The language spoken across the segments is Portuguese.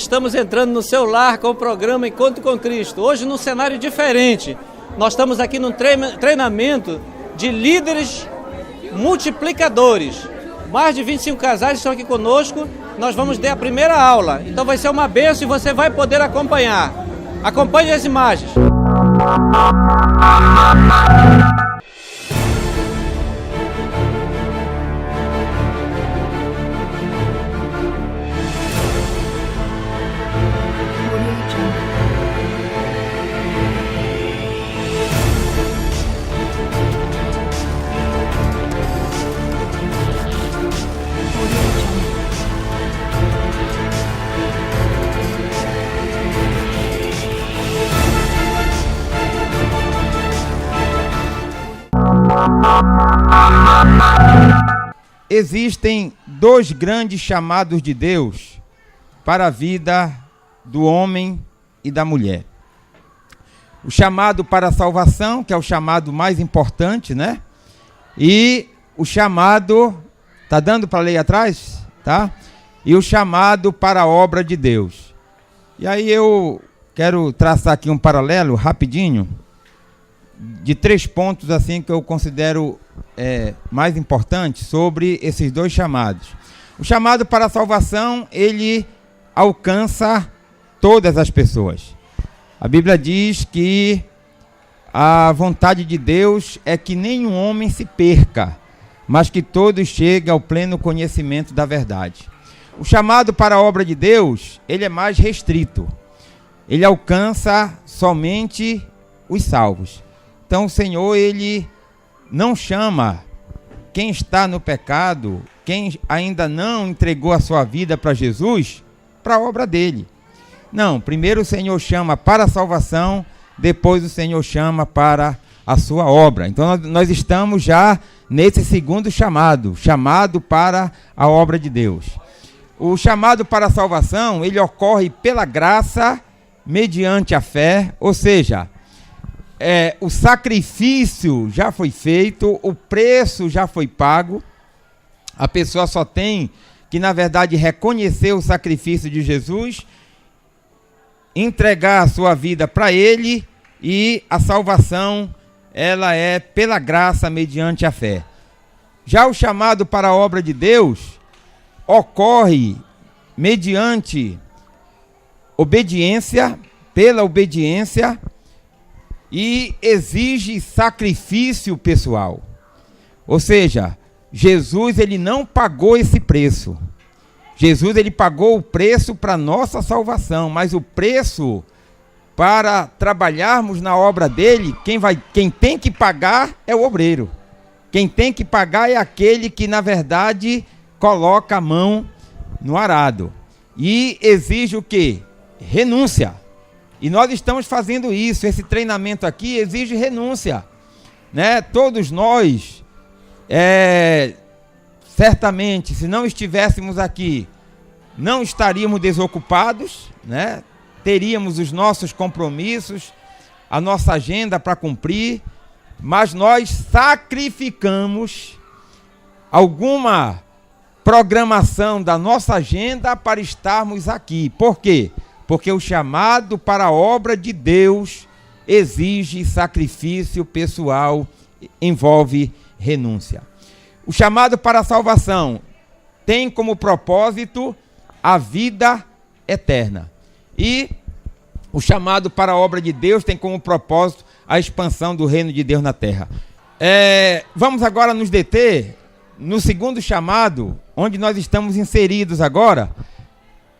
Estamos entrando no seu lar com o programa Encontro com Cristo. Hoje num cenário diferente. Nós estamos aqui num treinamento de líderes multiplicadores. Mais de 25 casais estão aqui conosco. Nós vamos dar a primeira aula. Então vai ser uma bênção e você vai poder acompanhar. Acompanhe as imagens. Existem dois grandes chamados de Deus para a vida do homem e da mulher. O chamado para a salvação, que é o chamado mais importante, né? E o chamado, tá dando para ler atrás? Tá? E o chamado para a obra de Deus. E aí eu quero traçar aqui um paralelo rapidinho de 3 pontos assim que eu considero mais importantes sobre esses dois chamados. O chamado para a salvação, ele alcança todas as pessoas. A Bíblia diz que a vontade de Deus é que nenhum homem se perca, mas que todos cheguem ao pleno conhecimento da verdade. O chamado para a obra de Deus, ele é mais restrito. Ele alcança somente os salvos. Então o Senhor, ele não chama quem está no pecado, quem ainda não entregou a sua vida para Jesus, para a obra dele. Não, primeiro o Senhor chama para a salvação, depois o Senhor chama para a sua obra. Então nós estamos já nesse segundo chamado, chamado para a obra de Deus. O chamado para a salvação, ele ocorre pela graça, mediante a fé, ou seja, o sacrifício já foi feito, o preço já foi pago, a pessoa só tem que, na verdade, reconhecer o sacrifício de Jesus, entregar a sua vida para Ele, e a salvação, ela é pela graça mediante a fé. Já o chamado para a obra de Deus ocorre mediante obediência, pela obediência, e exige sacrifício pessoal. Ou seja, Jesus, ele não pagou esse preço. Jesus, ele pagou o preço para nossa salvação, mas o preço para trabalharmos na obra dele, quem tem que pagar é o obreiro. Quem tem que pagar é aquele que, na verdade, coloca a mão no arado. E exige o quê? Renúncia. E nós estamos fazendo isso. Esse treinamento aqui exige renúncia, né? Todos nós, certamente, se não estivéssemos aqui, não estaríamos desocupados, né? Teríamos os nossos compromissos, a nossa agenda para cumprir, mas nós sacrificamos alguma programação da nossa agenda para estarmos aqui. Por quê? Porque o chamado para a obra de Deus exige sacrifício pessoal, envolve renúncia. O chamado para a salvação tem como propósito a vida eterna. E o chamado para a obra de Deus tem como propósito a expansão do reino de Deus na terra. Vamos agora nos deter no segundo chamado, onde nós estamos inseridos agora,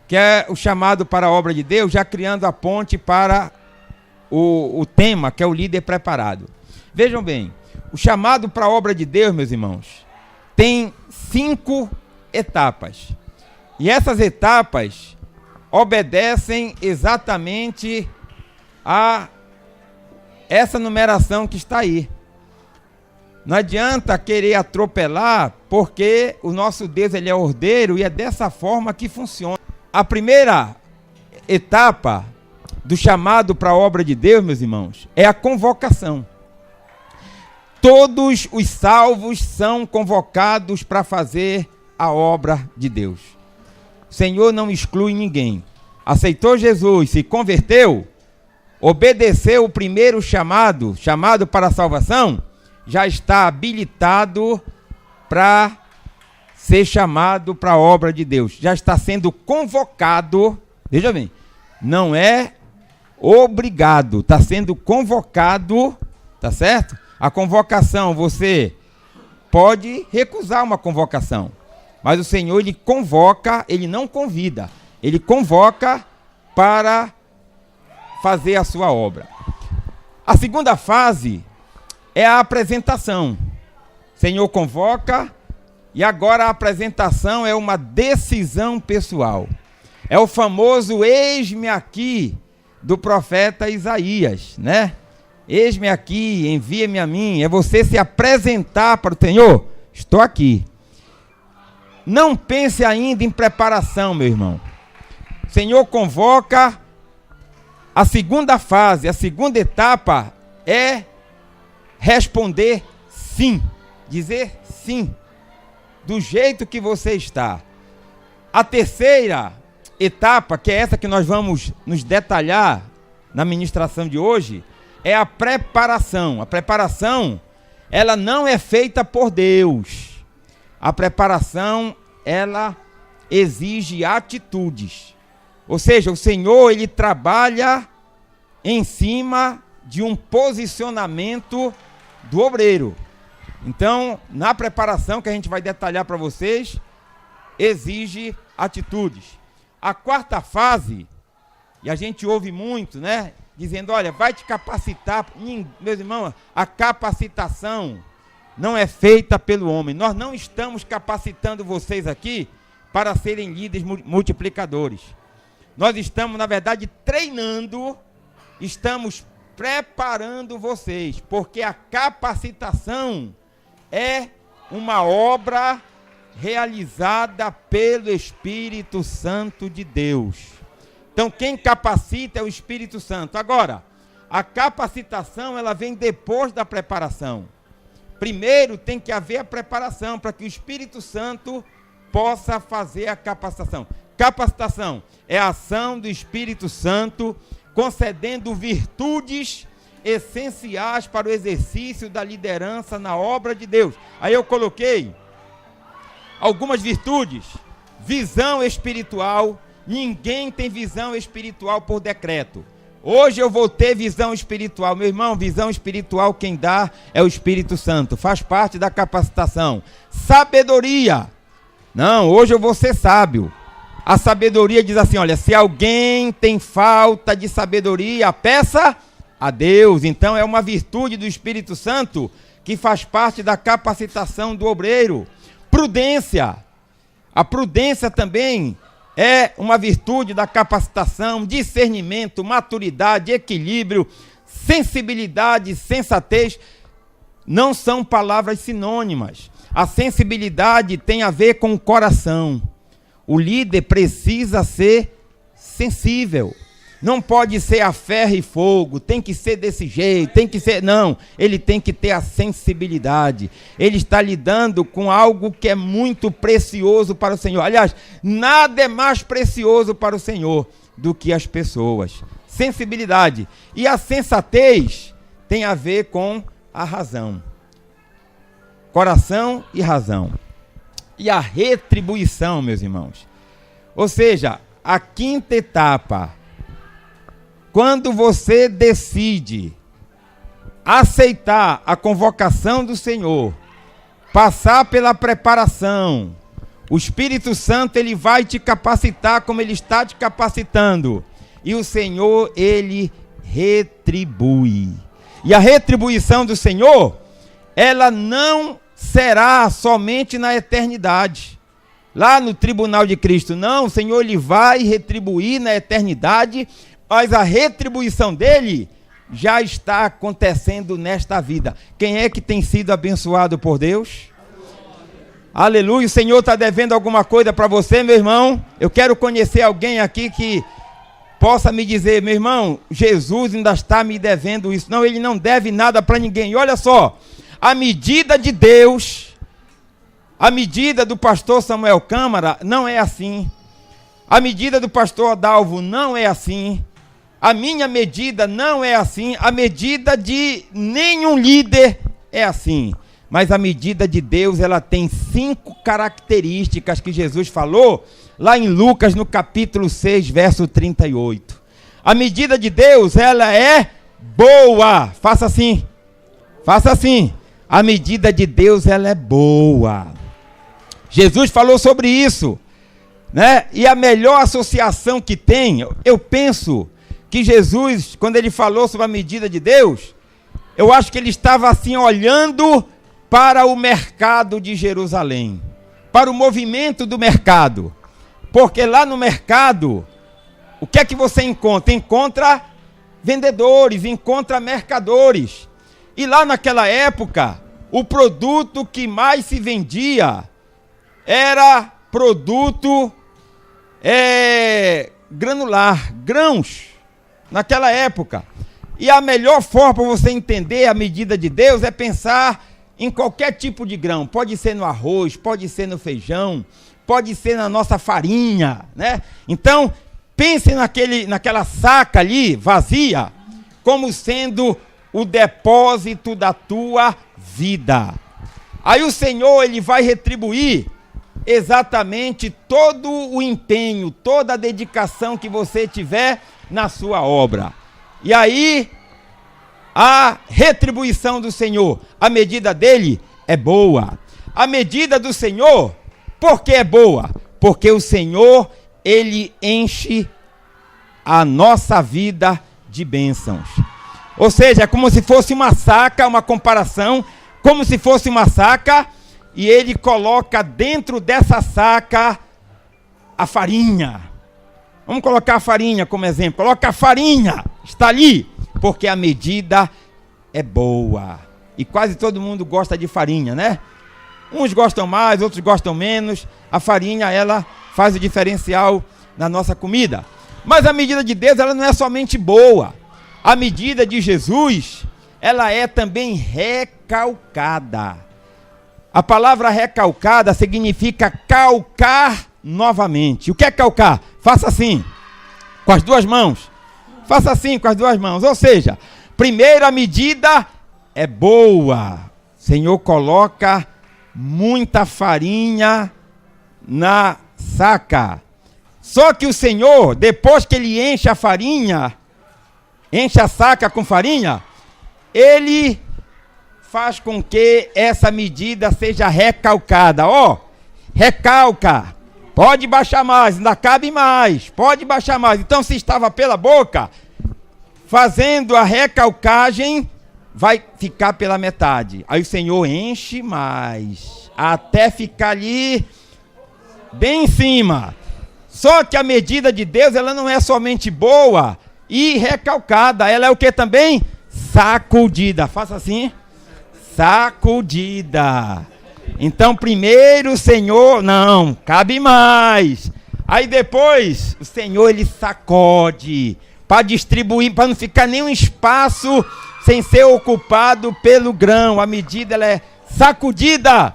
que é o chamado para a obra de Deus, já criando a ponte para o tema, que é o líder preparado. Vejam bem, o chamado para a obra de Deus, meus irmãos, tem 5 etapas. E essas etapas obedecem exatamente a essa numeração que está aí. Não adianta querer atropelar, porque o nosso Deus, ele é ordeiro e é dessa forma que funciona. A primeira etapa do chamado para a obra de Deus, meus irmãos, é a convocação. Todos os salvos são convocados para fazer a obra de Deus. O Senhor não exclui ninguém. Aceitou Jesus, se converteu, obedeceu o primeiro chamado para a salvação, já está habilitado para ser chamado para a obra de Deus. Já está sendo convocado, veja bem, não é obrigado, está sendo convocado, tá certo? A convocação, você pode recusar uma convocação, mas o Senhor, ele convoca, ele não convida, ele convoca para fazer a sua obra. A segunda fase é a apresentação. O Senhor convoca e agora a apresentação é uma decisão pessoal. É o famoso eis-me aqui do profeta Isaías, né? Eis-me aqui, envia-me a mim. É você se apresentar para o Senhor. Estou aqui. Não pense ainda em preparação, meu irmão. O Senhor convoca. A segunda fase, a segunda etapa é responder sim. Dizer sim. Do jeito que você está. A terceira etapa, que é essa que nós vamos nos detalhar na ministração de hoje, é a preparação. A preparação, ela não é feita por Deus. A preparação, ela exige atitudes. Ou seja, o Senhor, ele trabalha em cima de um posicionamento do obreiro. Então, na preparação que a gente vai detalhar para vocês, exige atitudes. A quarta fase, e a gente ouve muito, né? Dizendo, olha, vai te capacitar. Meus irmãos, a capacitação não é feita pelo homem. Nós não estamos capacitando vocês aqui para serem líderes multiplicadores. Nós estamos, na verdade, treinando, estamos preparando vocês, porque a capacitação é uma obra realizada pelo Espírito Santo de Deus. Então, quem capacita é o Espírito Santo. Agora, a capacitação, ela vem depois da preparação. Primeiro tem que haver a preparação para que o Espírito Santo possa fazer a capacitação. Capacitação é a ação do Espírito Santo concedendo virtudes essenciais para o exercício da liderança na obra de Deus. Aí eu coloquei algumas virtudes. Visão espiritual. Ninguém tem visão espiritual por decreto. Hoje eu vou ter visão espiritual. Meu irmão, visão espiritual quem dá é o Espírito Santo. Faz parte da capacitação. Sabedoria. Não, hoje eu vou ser sábio. A sabedoria diz assim, olha, se alguém tem falta de sabedoria, peça a Deus. Então é uma virtude do Espírito Santo que faz parte da capacitação do obreiro. Prudência. A prudência também é uma virtude da capacitação, discernimento, maturidade, equilíbrio, sensibilidade, sensatez. Não são palavras sinônimas. A sensibilidade tem a ver com o coração. O líder precisa ser sensível. Não pode ser a ferro e fogo, tem que ser desse jeito, tem que ser... Não, ele tem que ter a sensibilidade. Ele está lidando com algo que é muito precioso para o Senhor. Aliás, nada é mais precioso para o Senhor do que as pessoas. Sensibilidade. E a sensatez tem a ver com a razão. Coração e razão. E a retribuição, meus irmãos. Ou seja, a quinta etapa. Quando você decide aceitar a convocação do Senhor, passar pela preparação. O Espírito Santo, ele vai te capacitar como ele está te capacitando. E o Senhor, ele retribui. E a retribuição do Senhor, ela não será somente na eternidade, lá no tribunal de Cristo. Não, o Senhor, ele vai retribuir na eternidade, mas a retribuição dele já está acontecendo nesta vida. Quem é que tem sido abençoado por Deus? Aleluia. O Senhor está devendo alguma coisa para você, meu irmão? Eu quero conhecer alguém aqui que possa me dizer: meu irmão, Jesus ainda está me devendo isso. Não, ele não deve nada para ninguém. E olha só, a medida de Deus, a medida do pastor Samuel Câmara não é assim. A medida do pastor Adalvo não é assim. A minha medida não é assim. A medida de nenhum líder é assim. Mas a medida de Deus, ela tem 5 características que Jesus falou lá em Lucas, no capítulo 6, verso 38. A medida de Deus, ela é boa. Faça assim. Faça assim. A medida de Deus, ela é boa. Jesus falou sobre isso, né? E a melhor associação que tem, eu penso que Jesus, quando ele falou sobre a medida de Deus, eu acho que ele estava assim olhando para o mercado de Jerusalém, para o movimento do mercado. Porque lá no mercado, o que é que você encontra? Encontra vendedores, encontra mercadores. E lá naquela época, o produto que mais se vendia era produto granular, grãos, naquela época. E a melhor forma para você entender a medida de Deus é pensar em qualquer tipo de grão. Pode ser no arroz, pode ser no feijão, pode ser na nossa farinha, né? Então, pense naquela saca ali, vazia, como sendo o depósito da tua vida. Aí o Senhor, ele vai retribuir exatamente todo o empenho, toda a dedicação que você tiver na sua obra. E aí, a retribuição do Senhor, a medida dele é boa. A medida do Senhor, por que é boa? Porque o Senhor, ele enche a nossa vida de bênçãos. Ou seja, é como se fosse uma saca, uma comparação, como se fosse uma saca, e ele coloca dentro dessa saca a farinha. Vamos colocar a farinha como exemplo. Coloca a farinha, está ali, porque a medida é boa. E quase todo mundo gosta de farinha, né? Uns gostam mais, outros gostam menos. A farinha, ela faz o diferencial na nossa comida. Mas a medida de Deus, ela não é somente boa. A medida de Jesus, ela é também recalcada. A palavra recalcada significa calcar novamente. O que é calcar? Faça assim, com as duas mãos. Faça assim com as duas mãos. Ou seja, primeira medida é boa. O Senhor coloca muita farinha na saca. Só que o Senhor, depois que ele enche a farinha, enche a saca com farinha, ele faz com que essa medida seja recalcada. Ó, recalca. Pode baixar mais, ainda cabe mais. Pode baixar mais. Então, se estava pela boca, fazendo a recalcagem, vai ficar pela metade. Aí o Senhor enche mais, até ficar ali bem em cima. Só que a medida de Deus, ela não é somente boa e recalcada, ela é o que também? Sacudida. Faça assim. Sacudida. Então, primeiro o Senhor, não, cabe mais. Aí depois, o Senhor, ele sacode para distribuir, para não ficar nenhum espaço sem ser ocupado pelo grão. A medida, ela é sacudida.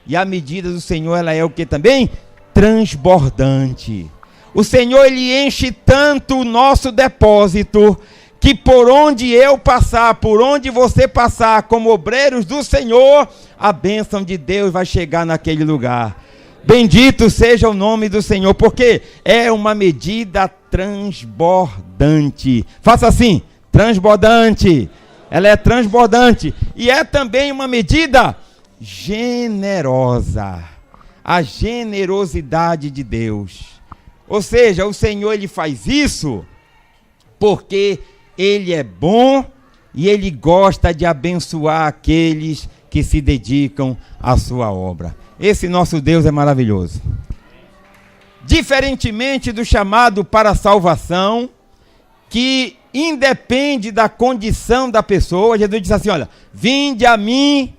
E a medida do Senhor, ela é o que também? Transbordante. O Senhor, ele enche tanto o nosso depósito, que por onde eu passar, por onde você passar, como obreiros do Senhor, a bênção de Deus vai chegar naquele lugar. Bendito seja o nome do Senhor, porque é uma medida transbordante. Faça assim, transbordante. Ela é transbordante. E é também uma medida generosa. A generosidade de Deus. Ou seja, o Senhor ele faz isso porque ele é bom e ele gosta de abençoar aqueles que se dedicam à sua obra. Esse nosso Deus é maravilhoso. Diferentemente do chamado para a salvação, que independe da condição da pessoa, Jesus diz assim, olha, vinde a mim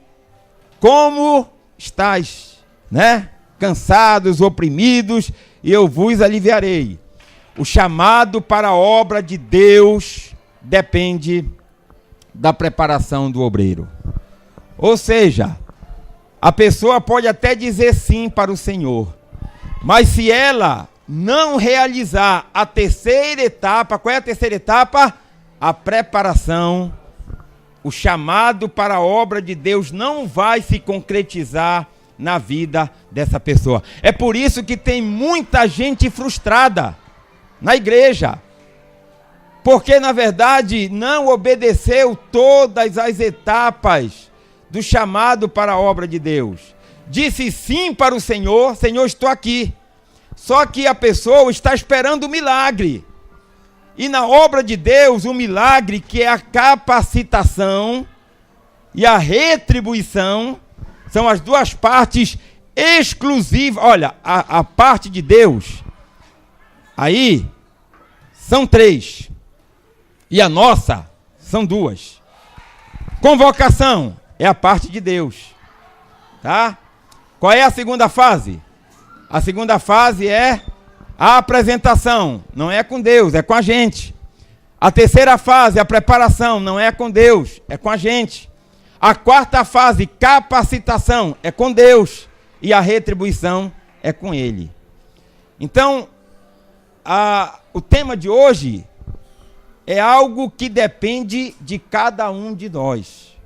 como estáis, né? Cansados, oprimidos, e eu vos aliviarei. O chamado para a obra de Deus depende da preparação do obreiro. Ou seja, a pessoa pode até dizer sim para o Senhor, mas se ela não realizar a terceira etapa, qual é a terceira etapa? A preparação. O chamado para a obra de Deus não vai se concretizar na vida dessa pessoa. É por isso que tem muita gente frustrada na igreja, porque na verdade não obedeceu todas as etapas do chamado para a obra de Deus. Disse sim para o Senhor, Senhor, estou aqui. Só que a pessoa está esperando o milagre. E na obra de Deus, o milagre, que é a capacitação e a retribuição, são as duas partes exclusivas. Olha, a parte de Deus, aí, são 3. E a nossa, são 2. Convocação é a parte de Deus. Tá? Qual é a segunda fase? A segunda fase é a apresentação. Não é com Deus, é com a gente. A terceira fase, a preparação, não é com Deus, é com a gente. A quarta fase, capacitação, é com Deus. E a retribuição é com Ele. Então, o tema de hoje é algo que depende de cada um de nós.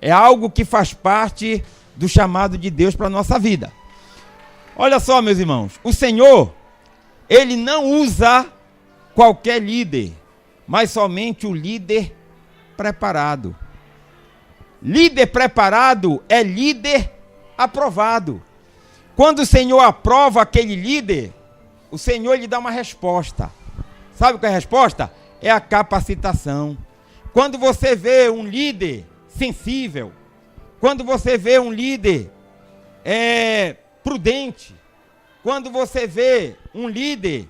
É algo que faz parte do chamado de Deus para a nossa vida. Olha só, meus irmãos, o Senhor, Ele não usa qualquer líder, mas somente o líder preparado. Líder preparado é líder aprovado. Quando o Senhor aprova aquele líder, o Senhor lhe dá uma resposta. Sabe qual é a resposta? É a capacitação. Quando você vê um líder sensível, quando você vê um líder prudente, quando você vê um líder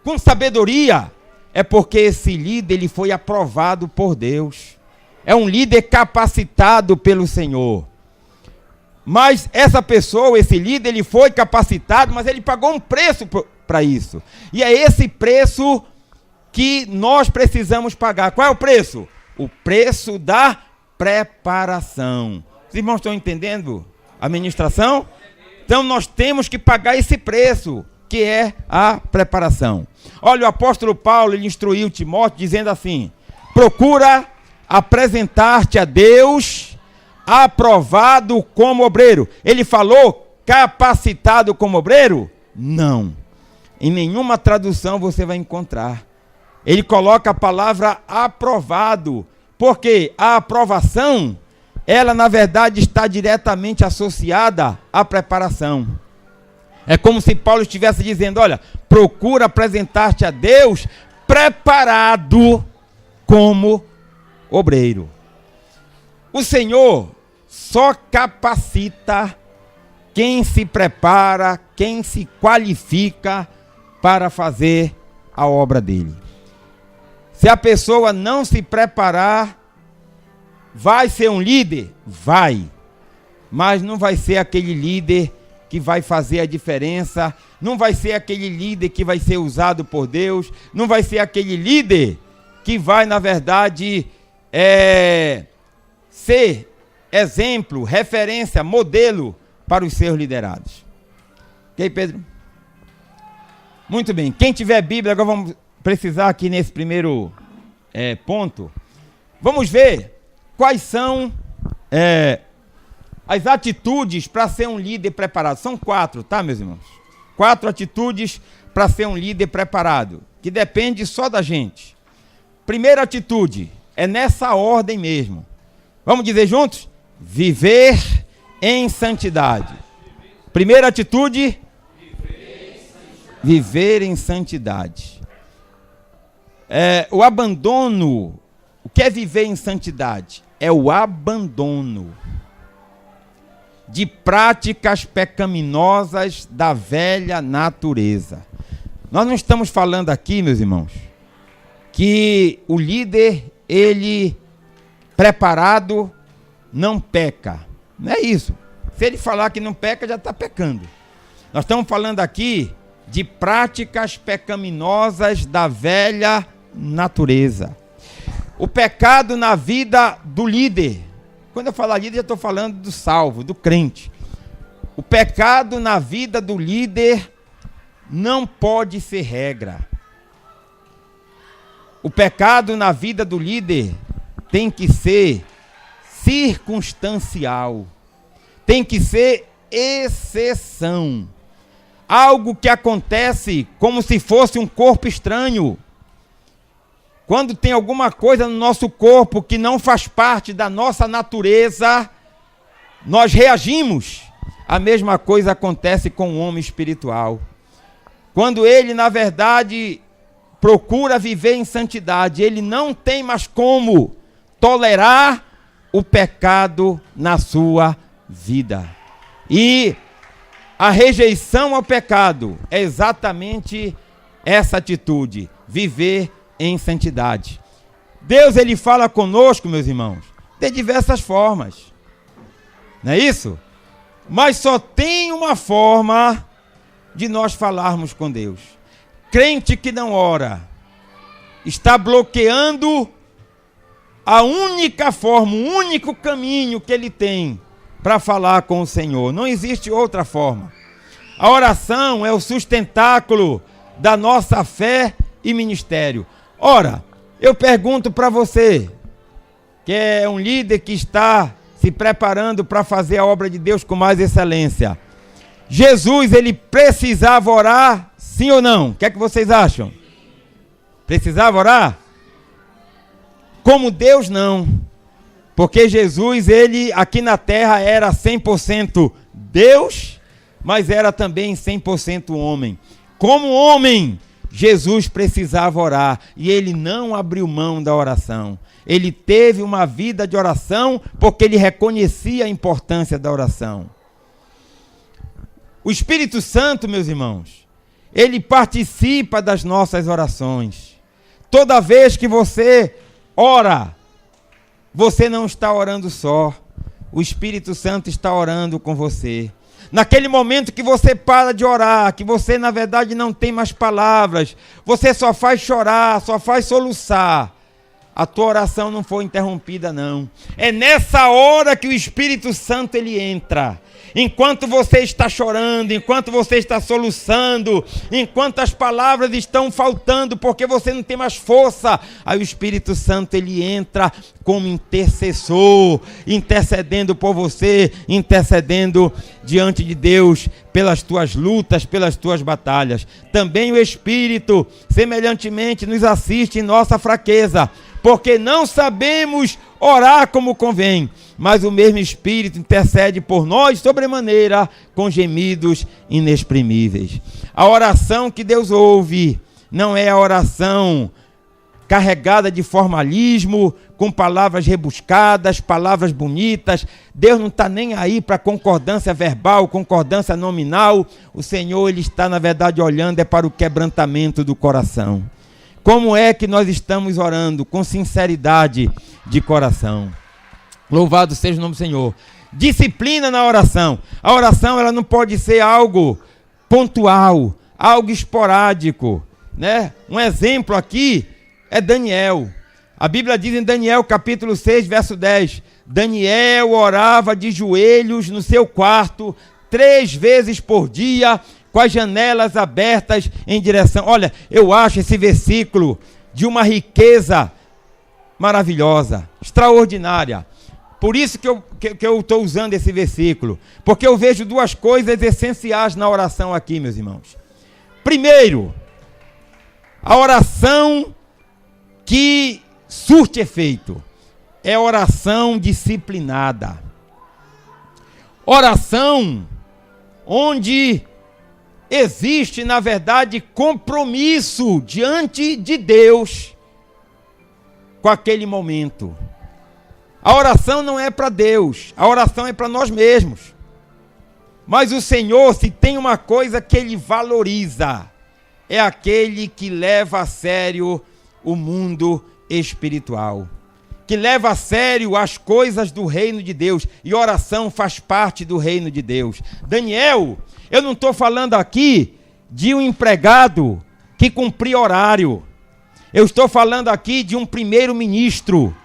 com sabedoria, é porque esse líder ele foi aprovado por Deus. É um líder capacitado pelo Senhor. Mas essa pessoa, esse líder, ele foi capacitado, mas ele pagou um preço para isso. E é esse preço que nós precisamos pagar. Qual é o preço? O preço da preparação. Os irmãos estão entendendo a ministração? Então nós temos que pagar esse preço, que é a preparação. Olha, o apóstolo Paulo, ele instruiu Timóteo dizendo assim: procura apresentar-te a Deus aprovado como obreiro. Ele falou capacitado como obreiro? Não. Em nenhuma tradução você vai encontrar. Ele coloca a palavra aprovado, porque a aprovação, ela na verdade está diretamente associada à preparação. É como se Paulo estivesse dizendo, olha, procura apresentar-te a Deus preparado como obreiro. O Senhor só capacita quem se prepara, quem se qualifica para fazer a obra dele. Se a pessoa não se preparar, vai ser um líder? Vai. Mas não vai ser aquele líder que vai fazer a diferença, não vai ser aquele líder que vai ser usado por Deus, não vai ser aquele líder que vai, na verdade, ser exemplo, referência, modelo para os seus liderados. Ok, Pedro? Muito bem. Quem tiver Bíblia, agora vamos precisar aqui nesse primeiro ponto. Vamos ver quais são as atitudes para ser um líder preparado. São 4, tá, meus irmãos? 4 atitudes para ser um líder preparado, que depende só da gente. Primeira atitude, é nessa ordem mesmo. Vamos dizer juntos? Viver em santidade. Primeira atitude, viver em santidade. O abandono. O que é viver em santidade? É o abandono de práticas pecaminosas da velha natureza. Nós não estamos falando aqui, meus irmãos, que o líder, ele preparado, não peca. Não é isso. Se ele falar que não peca, já está pecando. Nós estamos falando aqui de práticas pecaminosas da velha natureza. O pecado na vida do líder. Quando eu falar líder, eu estou falando do salvo, do crente. O pecado na vida do líder não pode ser regra. O pecado na vida do líder tem que ser circunstancial. Tem que ser exceção. Algo que acontece como se fosse um corpo estranho. Quando tem alguma coisa no nosso corpo que não faz parte da nossa natureza, nós reagimos. A mesma coisa acontece com o homem espiritual. Quando ele, na verdade, procura viver em santidade, ele não tem mais como tolerar o pecado na sua vida. E a rejeição ao pecado é exatamente essa atitude, viver em santidade. Deus, ele fala conosco, meus irmãos, de diversas formas. Não é isso? Mas só tem uma forma de nós falarmos com Deus. Crente que não ora está bloqueando a única forma, o único caminho que ele tem para falar com o Senhor. Não existe outra forma. A oração é o sustentáculo da nossa fé e ministério. Ora, eu pergunto para você, que é um líder que está se preparando para fazer a obra de Deus com mais excelência. Jesus, ele precisava orar, sim ou não? O que é que vocês acham? Precisava orar? Como Deus, não. Porque Jesus, ele aqui na terra era 100% Deus, mas era também 100% homem. Como homem, Jesus precisava orar e ele não abriu mão da oração. Ele teve uma vida de oração porque ele reconhecia a importância da oração. O Espírito Santo, meus irmãos, ele participa das nossas orações. Toda vez que você ora, você não está orando só. O Espírito Santo está orando com você. Naquele momento que você para de orar, que você na verdade não tem mais palavras, você só faz chorar, só faz soluçar, a tua oração não foi interrompida, não. É nessa hora que o Espírito Santo ele entra. Enquanto você está chorando, enquanto você está soluçando, enquanto as palavras estão faltando, porque você não tem mais força, aí o Espírito Santo ele entra como intercessor, intercedendo por você, intercedendo diante de Deus pelas tuas lutas, pelas tuas batalhas. Também o Espírito, semelhantemente, nos assiste em nossa fraqueza, porque não sabemos orar como convém, mas o mesmo Espírito intercede por nós sobremaneira com gemidos inexprimíveis. A oração que Deus ouve não é a oração carregada de formalismo, com palavras rebuscadas, palavras bonitas. Deus não está nem aí para concordância verbal, concordância nominal. O Senhor ele está na verdade olhando para o quebrantamento do coração. Como é que nós estamos orando? Com sinceridade de coração. Louvado seja o nome do Senhor. Disciplina na oração. A oração ela não pode ser algo pontual, algo esporádico, né? Um exemplo aqui é Daniel. A Bíblia diz em Daniel capítulo 6, verso 10. Daniel orava de joelhos no seu quarto 3 vezes por dia, com as janelas abertas em direção. Olha, eu acho esse versículo de uma riqueza maravilhosa, extraordinária. Por isso que eu estou usando esse versículo. Porque eu vejo 2 coisas essenciais na oração aqui, meus irmãos. Primeiro, a oração que surte efeito é oração disciplinada. Oração onde existe, na verdade, compromisso diante de Deus com aquele momento. A oração não é para Deus, a oração é para nós mesmos. Mas o Senhor, se tem uma coisa que Ele valoriza, é aquele que leva a sério o mundo espiritual, que leva a sério as coisas do reino de Deus, e oração faz parte do reino de Deus. Daniel, eu não estou falando aqui de um empregado que cumpria horário, eu estou falando aqui de um primeiro-ministro,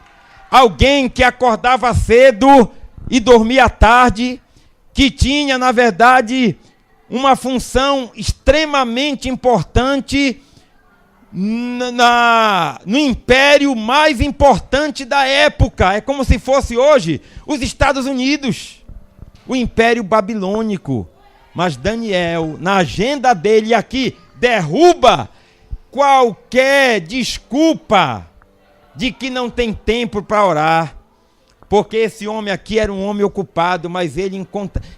alguém que acordava cedo e dormia tarde, que tinha, na verdade, uma função extremamente importante no império mais importante da época. É como se fosse hoje os Estados Unidos, o Império Babilônico. Mas Daniel, na agenda dele aqui, derruba qualquer desculpa de que não tem tempo para orar. Porque esse homem aqui era um homem ocupado, mas ele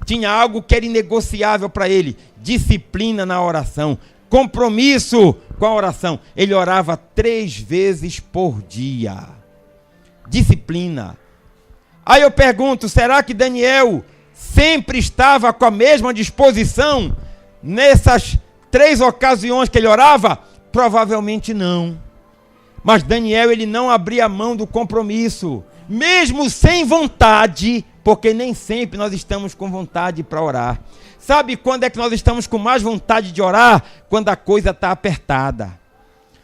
tinha algo que era inegociável para ele: disciplina na oração, compromisso com a oração. Ele orava 3 vezes por dia. Disciplina. Aí eu pergunto, será que Daniel sempre estava com a mesma disposição nessas 3 ocasiões que ele orava? Provavelmente não. Mas Daniel, ele não abria mão do compromisso, mesmo sem vontade, porque nem sempre nós estamos com vontade para orar. Sabe quando é que nós estamos com mais vontade de orar? Quando a coisa está apertada.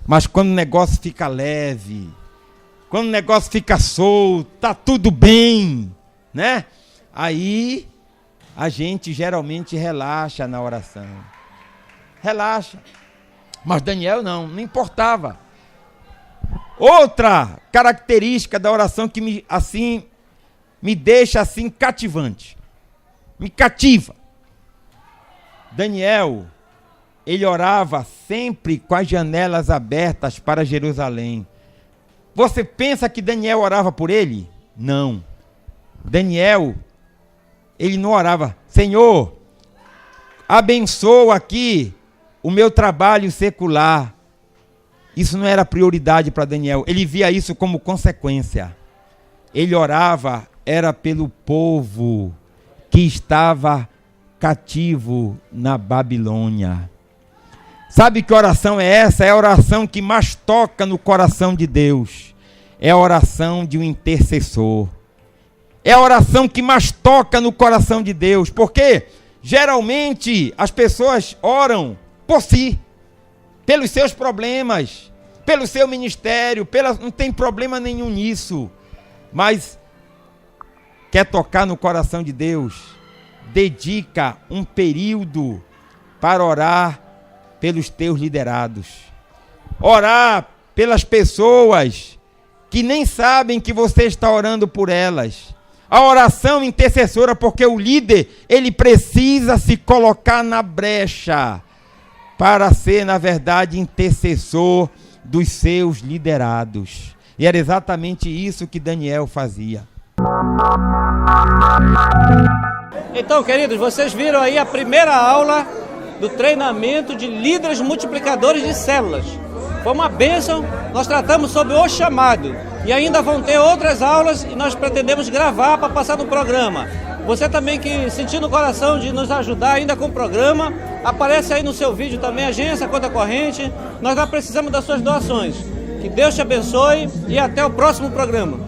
Mas quando o negócio fica leve, quando o negócio fica solto, está tudo bem, né? Aí a gente geralmente relaxa na oração. Relaxa. Mas Daniel não importava. Outra característica da oração que me deixa assim cativante, me cativa. Daniel, ele orava sempre com as janelas abertas para Jerusalém. Você pensa que Daniel orava por ele? Não. Daniel, ele não orava: Senhor, abençoa aqui o meu trabalho secular. Isso não era prioridade para Daniel. Ele via isso como consequência. Ele orava, era pelo povo que estava cativo na Babilônia. Sabe que oração é essa? É a oração que mais toca no coração de Deus. É a oração de um intercessor. É a oração que mais toca no coração de Deus. Porque geralmente as pessoas oram por si, pelos seus problemas, pelo seu ministério, não tem problema nenhum nisso. Mas quer tocar no coração de Deus? Dedica um período para orar pelos teus liderados. Orar pelas pessoas que nem sabem que você está orando por elas. A oração intercessora, porque o líder, ele precisa se colocar na brecha para ser, na verdade, intercessor dos seus liderados. E era exatamente isso que Daniel fazia. Então, queridos, vocês viram aí a primeira aula do treinamento de líderes multiplicadores de células. Foi uma bênção. Nós tratamos sobre o chamado. E ainda vão ter outras aulas e nós pretendemos gravar para passar no programa. Você também que sentiu no coração de nos ajudar ainda com o programa, aparece aí no seu vídeo também, agência, conta corrente. Nós já precisamos das suas doações. Que Deus te abençoe e até o próximo programa.